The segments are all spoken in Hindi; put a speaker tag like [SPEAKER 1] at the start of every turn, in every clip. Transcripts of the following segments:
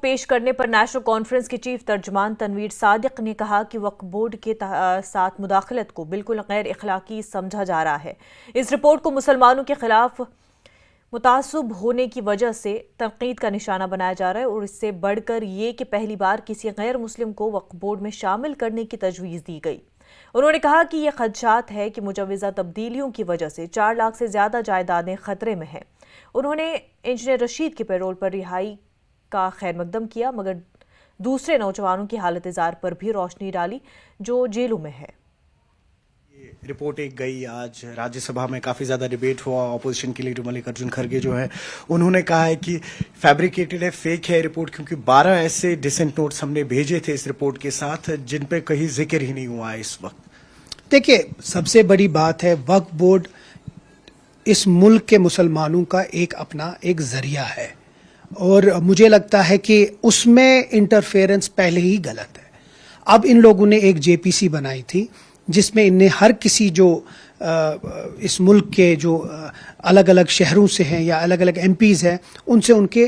[SPEAKER 1] पेश करने पर नेशनल कॉन्फ्रेंस के चीफ तर्जुमान तनवीर सादिक ने कहा कि वक्फ बोर्ड के साथ मुदाखलत को बिल्कुल गैर इखलाकी समझा जा रहा है। इस रिपोर्ट को मुसलमानों के खिलाफ मुतासब होने की वजह से तनकीद का निशाना बनाया जा रहा है और इससे बढ़कर ये कि पहली बार किसी गैर मुस्लिम को वक्फ बोर्ड में शामिल करने की तजवीज़ दी गई। उन्होंने कहा कि यह खदशात है कि मुजवज़ा तब्दीलियों की वजह से 4 लाख से ज़्यादा जायदादें खतरे में हैं। उन्होंने इंजीनियर रशीद के पैरोल पर रिहाई का खैर मकदम किया, मगर दूसरे नौजवानों की हालत जार पर भी रोशनी डाली जो जेलों में है।
[SPEAKER 2] रिपोर्ट एक गई, आज राज्यसभा में काफी ज्यादा डिबेट हुआ। ऑपोजिशन के लीडर मल्लिकार्जुन खड़गे जो है उन्होंने कहा है कि फैब्रिकेटेड है, फेक है रिपोर्ट, क्योंकि 12 ऐसे डिसेंट नोट्स हमने भेजे थे इस रिपोर्ट के साथ जिन पे कहीं जिक्र ही नहीं हुआ है इस वक्त।
[SPEAKER 3] देखिए, सबसे बड़ी बात है वक्फ बोर्ड इस मुल्क के मुसलमानों का अपना एक जरिया है और मुझे लगता है कि उसमें इंटरफेरेंस पहले ही गलत है। अब इन लोगों ने एक जेपीसी बनाई थी जिसमें इनने हर किसी जो इस मुल्क के जो अलग अलग शहरों से हैं या अलग अलग एमपीज हैं उनसे उनके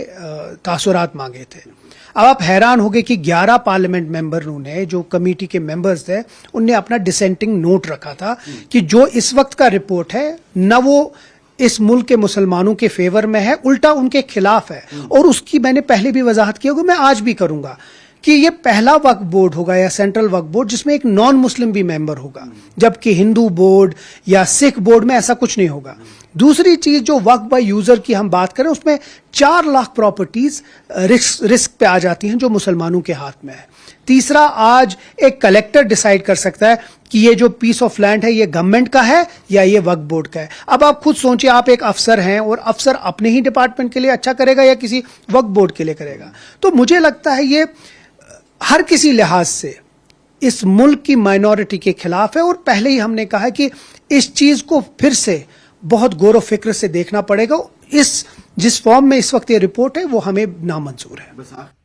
[SPEAKER 3] तासुरात मांगे थे। अब आप हैरान हो गए कि 11 पार्लियामेंट मेंबरों ने, जो कमेटी के मेंबर्स थे, उनने अपना डिसेंटिंग नोट रखा था कि जो इस वक्त का रिपोर्ट है न वो इस मुल्क के मुसलमानों के फेवर में है, उल्टा उनके खिलाफ है। और उसकी मैंने पहले भी वजाहत की होगी, मैं आज भी करूंगा कि ये पहला वक्फ बोर्ड होगा या सेंट्रल वक्फ बोर्ड जिसमें एक नॉन मुस्लिम भी मेंबर होगा, जबकि हिंदू बोर्ड या सिख बोर्ड में ऐसा कुछ नहीं होगा। दूसरी चीज, जो वक्फ बाय यूजर की हम बात करें, उसमें 4 लाख प्रॉपर्टीज रिस्क पे आ जाती हैं जो मुसलमानों के हाथ में है। तीसरा, आज एक कलेक्टर डिसाइड कर सकता है कि ये जो पीस ऑफ लैंड है ये गवर्नमेंट का है या ये वक्फ बोर्ड का है। अब आप खुद सोचिए, आप एक अफसर हैं और अफसर अपने ही डिपार्टमेंट के लिए अच्छा करेगा या किसी वक्फ बोर्ड के लिए करेगा। तो मुझे लगता है ये हर किसी लिहाज से इस मुल्क की माइनॉरिटी के खिलाफ है और पहले ही हमने कहा है कि इस चीज को फिर से बहुत गौर फिक्र से देखना पड़ेगा। जिस फॉर्म में इस वक्त ये रिपोर्ट है वो हमें नामंजूर है।